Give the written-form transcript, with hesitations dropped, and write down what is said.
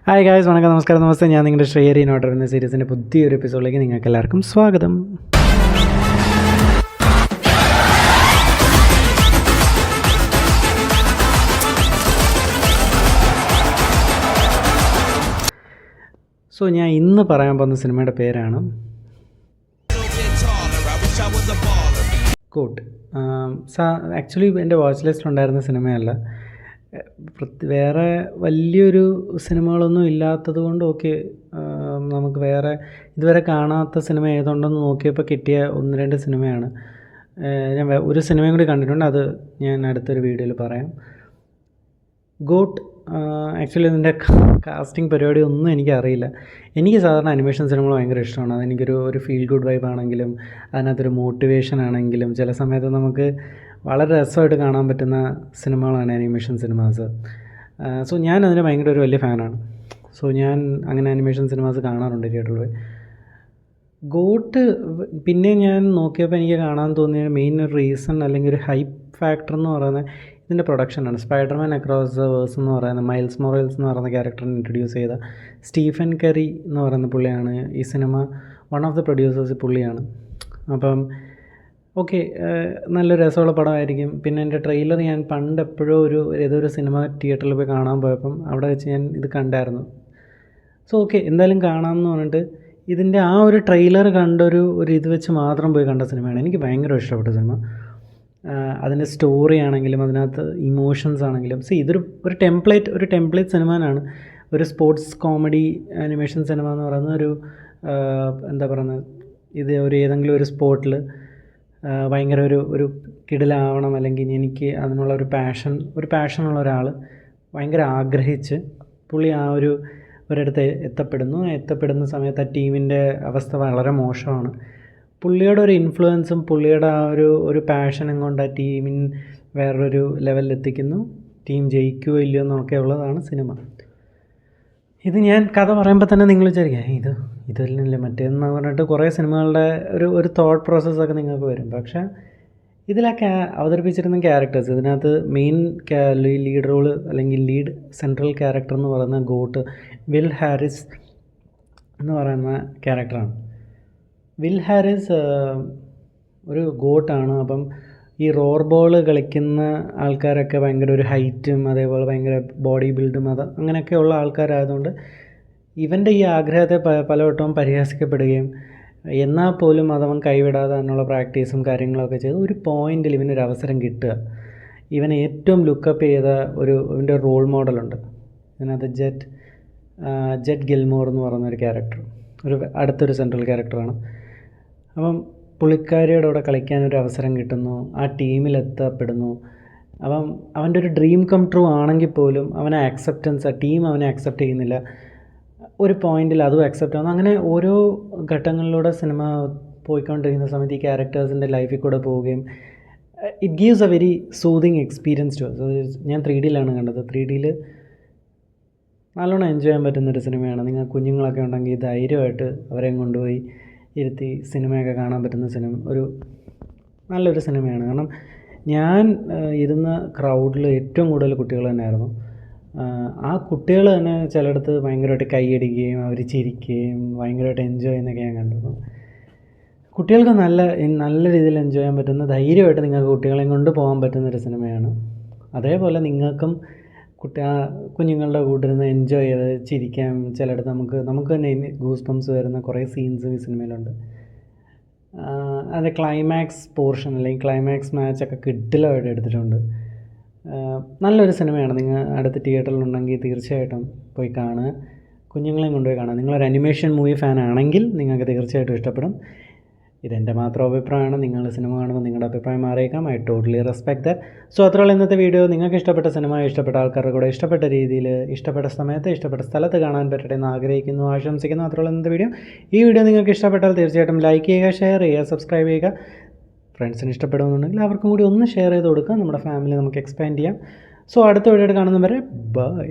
Hi guys, വണക്കം, നമസ്കാരം, നമസ്തേ. ഞാൻ നിങ്ങളുടെ ശ്രേയരി നോട്ടർ എന്ന സീരീസിൻ്റെ പുതിയൊരു എപ്പിസോഡിലേക്ക് നിങ്ങൾക്ക് എല്ലാവർക്കും സ്വാഗതം. ഞാൻ ഇന്ന് പറയാൻ പോകുന്ന സിനിമയുടെ പേരാണ് ഗോട്ട്. ആക്ച്വലി എൻ്റെ വാച്ച് ലിസ്റ്റ് ഉണ്ടായിരുന്ന സിനിമയല്ല. വേറെ വലിയൊരു സിനിമകളൊന്നും ഇല്ലാത്തത് കൊണ്ട് നമുക്ക് വേറെ ഇതുവരെ കാണാത്ത സിനിമ ഏതുണ്ടെന്ന് നോക്കിയപ്പോൾ കിട്ടിയ 1-2 സിനിമയാണ്. ഞാൻ ഒരു സിനിമയും കൂടി കണ്ടിട്ടുണ്ട്, അത് ഞാൻ അടുത്തൊരു വീഡിയോയിൽ പറയാം. ഗോട്ട് ആക്ച്വലി ഇതിൻ്റെ കാസ്റ്റിംഗ് പരിപാടി ഒന്നും എനിക്കറിയില്ല. എനിക്ക് സാധാരണ അനിമേഷൻ സിനിമകൾ ഭയങ്കര ഇഷ്ടമാണ്. അതെനിക്കൊരു ഫീൽ ഗുഡ് വൈബ് ആണെങ്കിലും അതിനകത്തൊരു മോട്ടിവേഷൻ ആണെങ്കിലും ചില സമയത്ത് നമുക്ക് വളരെ രസമായിട്ട് കാണാൻ പറ്റുന്ന സിനിമകളാണ് അനിമേഷൻ സിനിമാസ്. ഞാൻ അതിന് ഭയങ്കര ഒരു വലിയ ഫാനാണ്. ഞാൻ അങ്ങനെ അനിമേഷൻ സിനിമാസ് കാണാറുണ്ട് തിയേറ്ററിൽ പോയി. ഗോട്ട് പിന്നെ ഞാൻ നോക്കിയപ്പോൾ എനിക്ക് കാണാൻ തോന്നിയ മെയിൻ ഒരു റീസൺ അല്ലെങ്കിൽ ഒരു ഹൈപ്പ് ഫാക്ടർ എന്ന് പറയുന്നത് ഇതിൻ്റെ പ്രൊഡക്ഷനാണ്. സ്പൈഡർമാൻ അക്രോസ് ദ വേഴ്സ് എന്ന് പറയുന്ന മൈൽസ് മൊറേൽസ് എന്ന് പറയുന്ന ക്യാരക്ടറിനെ ഇൻട്രൊഡ്യൂസ് ചെയ്ത സ്റ്റീഫൻ കറി എന്ന് പറയുന്ന പുള്ളിയാണ് ഈ cinema. One of the producers പുള്ളിയാണ്. അപ്പം നല്ലൊരു രസമുള്ള പടമായിരിക്കും. പിന്നെ എൻ്റെ ട്രെയിലർ ഞാൻ പണ്ട് എപ്പോഴോ ഏതൊരു സിനിമ തിയേറ്ററിൽ പോയി കാണാൻ പോയപ്പം അവിടെ വെച്ച് ഞാൻ ഇത് കണ്ടായിരുന്നു. എന്തായാലും കാണാമെന്ന് പറഞ്ഞിട്ട് ഇതിൻ്റെ ആ ഒരു ട്രെയിലർ കണ്ടൊരു ഇത് വെച്ച് മാത്രം പോയി കണ്ട സിനിമയാണ്. എനിക്ക് ഭയങ്കര ഇഷ്ടപ്പെട്ട സിനിമ. അതിൻ്റെ സ്റ്റോറി ആണെങ്കിലും അതിനകത്ത് ഇമോഷൻസ് ആണെങ്കിലും ഇതൊരു ടെംപ്ലേറ്റ് സിനിമയാണ്. ഒരു സ്പോർട്സ് കോമഡി അനിമേഷൻ സിനിമ എന്ന് പറയുന്ന എന്താ പറയുന്നത്, ഇത് ഏതെങ്കിലും ഒരു സ്പോർട്ടിൽ ഭയങ്കര ഒരു കിടിലാവണം, അല്ലെങ്കിൽ എനിക്ക് അതിനുള്ള ഒരു പാഷനുള്ള ഒരാൾ ഭയങ്കര ആഗ്രഹിച്ച് പുള്ളി ഒരിടത്ത് എത്തപ്പെടുന്ന സമയത്ത് ആ ടീമിൻ്റെ അവസ്ഥ വളരെ മോശമാണ്. പുള്ളിയുടെ ഒരു ഇൻഫ്ലുവൻസും പുള്ളിയുടെ ആ ഒരു പാഷനും കൊണ്ട് ആ ടീമിൻ വേറൊരു ലെവലിൽ എത്തിക്കുന്നു. ടീം ജയിക്കുകയോ ഇല്ലയോ എന്നൊക്കെ ഉള്ളതാണ് സിനിമ. ഇത് ഞാൻ കഥ പറയുമ്പോൾ തന്നെ നിങ്ങൾ വിചാരിക്കുക ഇതല്ലേ മറ്റേന്ന് പറഞ്ഞിട്ട് കുറേ സിനിമകളുടെ ഒരു തോട്ട് പ്രോസസ്സൊക്കെ നിങ്ങൾക്ക് വരും. പക്ഷേ ഇതിലൊക്കെ അവതരിപ്പിച്ചിരുന്ന ക്യാരക്ടേഴ്സ്, ഇതിനകത്ത് മെയിൻ ലീഡ് റോള് അല്ലെങ്കിൽ ലീഡ് സെൻട്രൽ ക്യാരക്ടർ എന്ന് പറയുന്ന ഗോട്ട് വിൽ ഹാരിസ് എന്ന് പറയുന്ന ക്യാരക്ടറാണ്. വിൽ ഹാരിസ് ഒരു ഗോട്ടാണ്. അപ്പം ഈ റോർ ബോൾ കളിക്കുന്ന ആൾക്കാരൊക്കെ ഭയങ്കര ഒരു ഹൈറ്റും അതേപോലെ ഭയങ്കര ബോഡി ബിൽഡും അങ്ങനെയൊക്കെയുള്ള ആൾക്കാരായതുകൊണ്ട് ഇവൻ്റെ ഈ ആഗ്രഹത്തെ പലവട്ടവും പരിഹസിക്കപ്പെടുകയും എന്നാൽ പോലും അതവൻ കൈവിടാതെ അതിനുള്ള പ്രാക്ടീസും കാര്യങ്ങളൊക്കെ ചെയ്ത് ഒരു പോയിൻ്റിൽ ഇവനൊരു അവസരം കിട്ടുക. ഇവനെ ഏറ്റവും ലുക്കപ്പ് ചെയ്ത ഇവൻ്റെ റോൾ മോഡലുണ്ട് ഇതിനകത്ത്, ജെറ്റ് ഗിൽമോർ എന്ന് പറയുന്നൊരു ക്യാരക്ടർ, അടുത്തൊരു സെൻട്രൽ ക്യാരക്ടറാണ്. അപ്പം പുള്ളിക്കാരിയുടെ കൂടെ കളിക്കാനൊരു അവസരം കിട്ടുന്നു, ആ ടീമിലെത്തപ്പെടുന്നു. അപ്പം അവൻ്റെ ഒരു ഡ്രീം കം ട്രൂ ആണെങ്കിൽ പോലും ആ ടീം അവനെ അക്സെപ്റ്റ് ചെയ്യുന്നില്ല. ഒരു പോയിൻ്റിൽ അതും അക്സെപ്റ്റ് ആവുന്നു. അങ്ങനെ ഓരോ ഘട്ടങ്ങളിലൂടെ സിനിമ പോയിക്കൊണ്ടിരിക്കുന്ന സമയത്ത് ഈ ക്യാരക്ടേഴ്സിൻ്റെ ലൈഫിൽ കൂടെ പോവുകയും it gives a very soothing experience too. ഞാൻ 3Dയിലാണ് കണ്ടത്. 3Dയിൽ നല്ലോണം എൻജോയ് ചെയ്യാൻ പറ്റുന്നൊരു സിനിമയാണ്. നിങ്ങൾ കുഞ്ഞുങ്ങളൊക്കെ ഉണ്ടെങ്കിൽ ധൈര്യമായിട്ട് അവരെയും കൊണ്ടുപോയി ഇരുത്തി സിനിമയൊക്കെ കാണാൻ പറ്റുന്ന നല്ലൊരു സിനിമയാണ്. കാരണം ഞാൻ ഇരുന്ന ക്രൗഡിൽ ഏറ്റവും കൂടുതൽ കുട്ടികൾ തന്നെയായിരുന്നു. ആ കുട്ടികൾ തന്നെ ചിലയിടത്ത് ഭയങ്കരമായിട്ട് കൈയടിക്കുകയും അവർ ചിരിക്കുകയും ഭയങ്കരമായിട്ട് എൻജോയ് ചെയ്യുന്നതൊക്കെ ഞാൻ കണ്ടു. കുട്ടികൾക്ക് നല്ല രീതിയിൽ എൻജോയ് ചെയ്യാൻ പറ്റുന്ന, ധൈര്യമായിട്ട് നിങ്ങൾക്ക് കുട്ടികളെയും കൊണ്ട് പോകാൻ പറ്റുന്നൊരു സിനിമയാണ്. അതേപോലെ നിങ്ങൾക്കും കുഞ്ഞുങ്ങളുടെ കൂട്ടിരുന്ന് എൻജോയ് ചെയ്ത് ചിരിക്കാൻ ചിലയിടത്ത് നമുക്ക് തന്നെ ഗൂസ് ബംസ് വരുന്ന കുറേ സീൻസും ഈ സിനിമയിലുണ്ട്. അത് ക്ലൈമാക്സ് പോർഷൻ അല്ലെങ്കിൽ ക്ലൈമാക്സ് മാച്ചൊക്കെ കിടിലമായിട്ട് എടുത്തിട്ടുണ്ട്. നല്ലൊരു സിനിമയാണ്. നിങ്ങൾ അടുത്ത തിയേറ്ററിലുണ്ടെങ്കിൽ തീർച്ചയായിട്ടും പോയി കാണുക, കുഞ്ഞുങ്ങളെയും കൊണ്ടുപോയി കാണുക. നിങ്ങളൊരു അനിമേഷൻ മൂവി ഫാൻ ആണെങ്കിൽ നിങ്ങൾക്ക് തീർച്ചയായിട്ടും ഇഷ്ടപ്പെടും. ഇതെൻ്റെ മാത്രം അഭിപ്രായമാണ്. നിങ്ങൾ സിനിമ കാണുമ്പോൾ നിങ്ങളുടെ അഭിപ്രായം മാറിയേക്കാം. I totally respect that. അത്രയുള്ള ഇന്നത്തെ വീഡിയോ. നിങ്ങൾക്ക് ഇഷ്ടപ്പെട്ട സിനിമ ഇഷ്ടപ്പെട്ട ആൾക്കാരുടെ കൂടെ ഇഷ്ടപ്പെട്ട രീതിയിൽ ഇഷ്ടപ്പെട്ട സമയത്ത് ഇഷ്ടപ്പെട്ട സ്ഥലത്ത് കാണാൻ പറ്റട്ടെ എന്ന് ആഗ്രഹിക്കുന്നു, ആശംസിക്കുന്നു. അത്രയുള്ള ഇന്നത്തെ വീഡിയോ. ഈ വീഡിയോ നിങ്ങൾക്ക് ഇഷ്ടപ്പെട്ടാൽ തീർച്ചയായിട്ടും ലൈക്ക് ചെയ്യുക, ഷെയർ ചെയ്യുക, സബ്സ്ക്രൈബ് ചെയ്യുക. ഫ്രണ്ട്സിന് ഇഷ്ടപ്പെടുന്നുണ്ടെങ്കിൽ അവർക്കും കൂടി ഒന്ന് ഷെയർ ചെയ്ത് കൊടുക്കുക. നമ്മുടെ ഫാമിലി നമുക്ക് എക്സ്പാൻഡ് ചെയ്യാം. അടുത്ത വീഡിയോ കാണുന്നവരെ ബൈ.